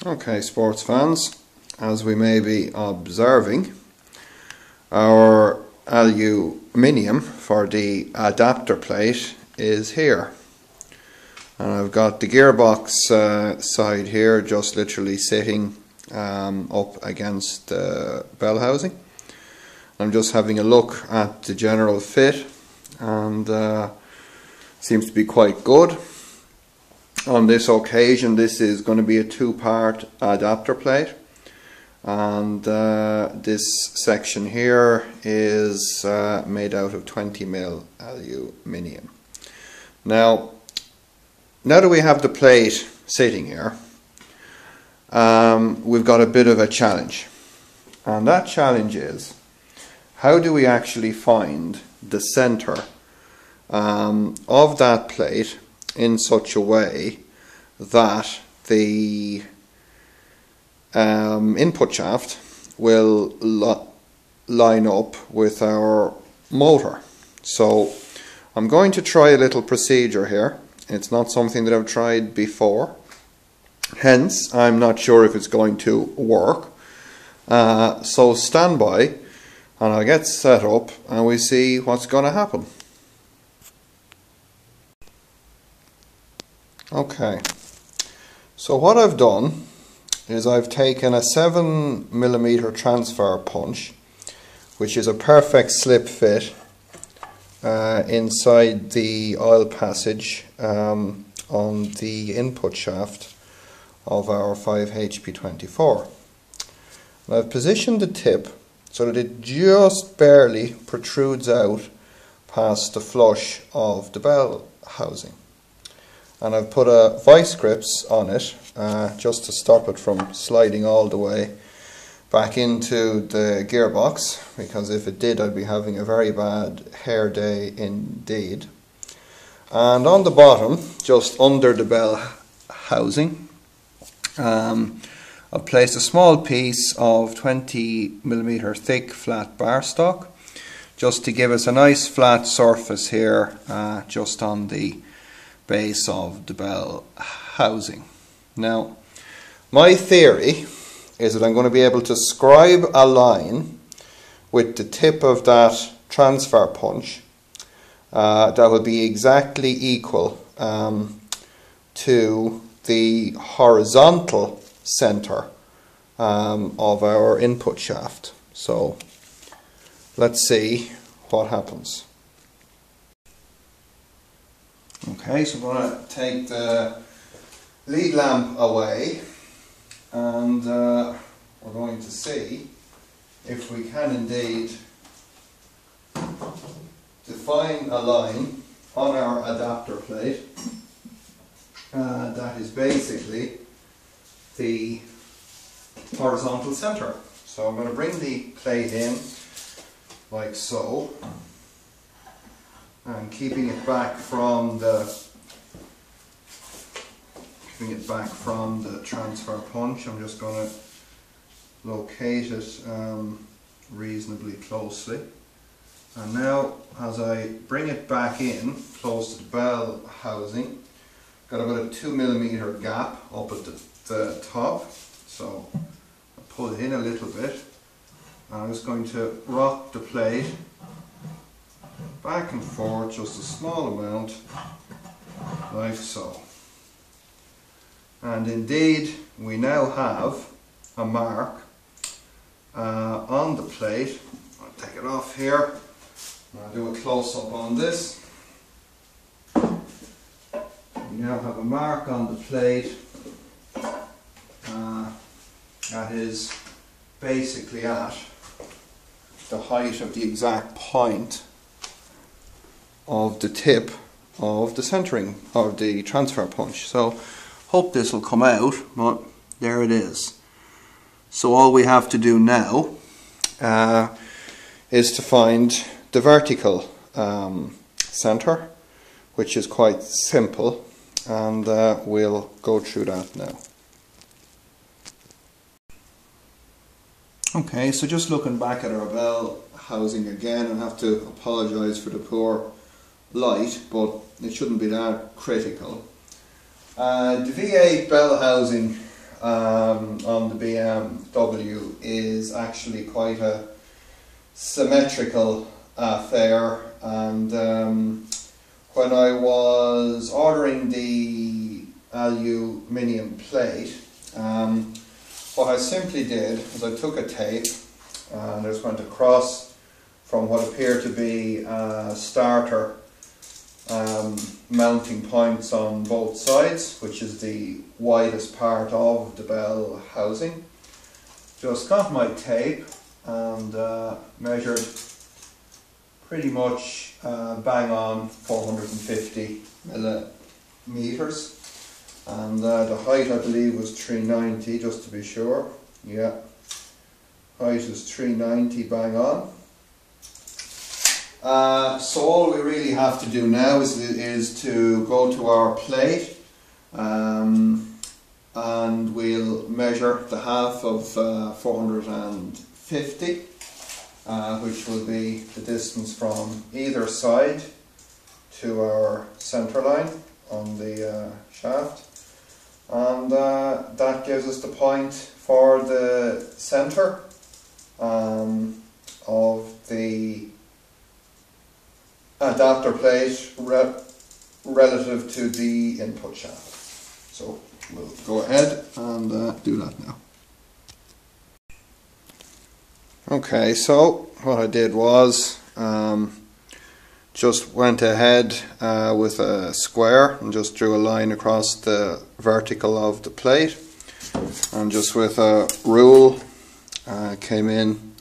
Okay, sports fans, as we may be observing, our aluminium for the adapter plate is here. And I've got the gearbox side here just literally sitting up against the bell housing. I'm just having a look at the general fit, and seems to be quite good. On this occasion, this is going to be a two-part adapter plate, and this section here is made out of 20mm aluminium. Now that we have the plate sitting here, we've got a bit of a challenge, and that challenge is, how do we actually find the center of that plate in such a way that the input shaft will line up with our motor. So I'm going to try a little procedure here. It's not something that I've tried before, hence I'm not sure if it's going to work. So stand by and I'll get set up and we see what's going to happen. Okay, so what I've done is I've taken a 7mm transfer punch, which is a perfect slip fit inside the oil passage on the input shaft of our 5HP24. And I've positioned the tip so that it just barely protrudes out past the flush of the bell housing. And I've put a vice grips on it just to stop it from sliding all the way back into the gearbox, because if it did I'd be having a very bad hair day indeed. And on the bottom, just under the bell housing, I've placed a small piece of 20mm thick flat bar stock just to give us a nice flat surface here just on the base of the bell housing. Now, my theory is that I'm going to be able to scribe a line with the tip of that transfer punch that will be exactly equal to the horizontal center of our input shaft. So let's see what happens. Okay, so I'm going to take the lead lamp away, and we're going to see if we can indeed define a line on our adapter plate that is basically the horizontal center. So I'm going to bring the plate in like so, and keeping it back from the transfer punch, I'm just going to locate it reasonably closely. And now, as I bring it back in close to the bell housing, got about a 2mm gap up at the top. So I pull it in a little bit, and I'm just going to rock the plate back and forth just a small amount, like so. And indeed, we now have a mark on the plate. I'll take it off here, and I'll do a close-up on this. We now have a mark on the plate that is basically at the height of the exact point of the tip of the centering of the transfer punch. So hope this will come out, but there it is. So all we have to do now is to find the vertical center, which is quite simple, and we'll go through that now. Okay, so just looking back at our bell housing again, I have to apologise for the poor light, but it shouldn't be that critical. The V8 bell housing on the BMW is actually quite a symmetrical affair, and when I was ordering the aluminium plate, what I simply did is I took a tape and I just went across from what appeared to be starter mounting points on both sides, which is the widest part of the bell housing. Just got my tape and measured pretty much bang on 450 millimeters, and the height I believe was 390, just to be sure. Yeah, height is 390 bang on. So all we really have to do now is to go to our plate, and we'll measure the half of 450, which will be the distance from either side to our centre line on the shaft, and that gives us the point for the centre of the adapter plate relative to the input shaft. So we'll go ahead and do that now. Okay, so what I did was just went ahead with a square and just drew a line across the vertical of the plate, and just with a rule came in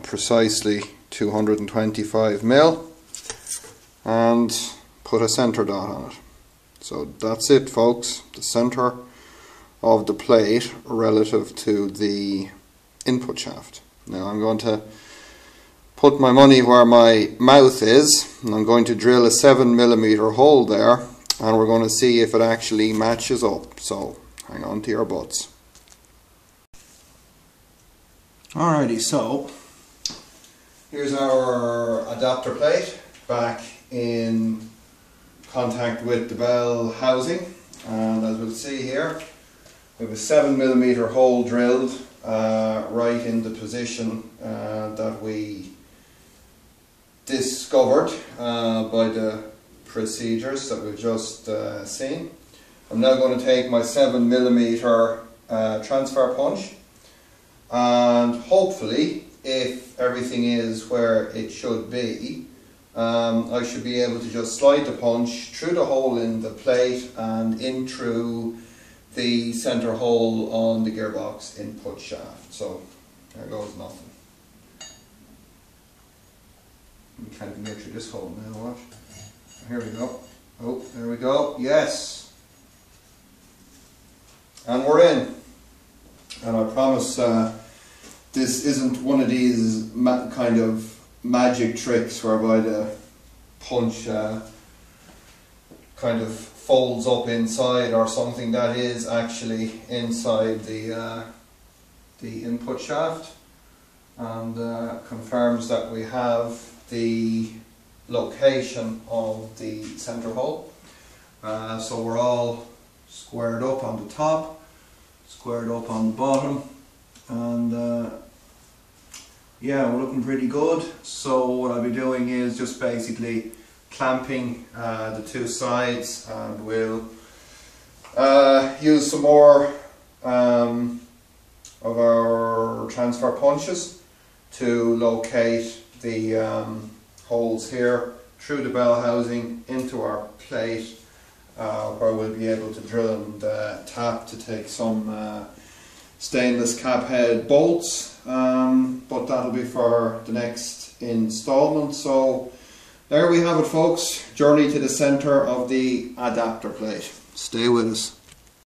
precisely 225 mil and put a centre dot on it. So that's it, folks, the centre of the plate relative to the input shaft. Now I'm going to put my money where my mouth is, and I'm going to drill a 7mm hole there, and we're going to see if it actually matches up. So hang on to your butts. Alrighty, so here's our adapter plate back in contact with the bell housing, and as we'll see here, we have a 7mm hole drilled right in the position that we discovered by the procedures that we've just seen. I'm now going to take my 7mm transfer punch, and hopefully, if everything is where it should be, I should be able to just slide the punch through the hole in the plate and in through the centre hole on the gearbox input shaft. So there goes nothing. We can't even get through this hole now, what? Here we go. Oh, there we go. Yes! And we're in. And I promise this isn't one of these kind of magic tricks whereby the punch kind of folds up inside or something. That is actually inside the input shaft, and confirms that we have the location of the centre hole. So we're all squared up on the top, squared up on the bottom, and yeah, we're looking pretty good. So what I'll be doing is just basically clamping the two sides, and we'll use some more of our transfer punches to locate the holes here through the bell housing into our plate, where we'll be able to drill and tap to take some stainless cap head bolts, but that'll be for the next installment. So there we have it, folks, journey to the centre of the adapter plate. Stay with us.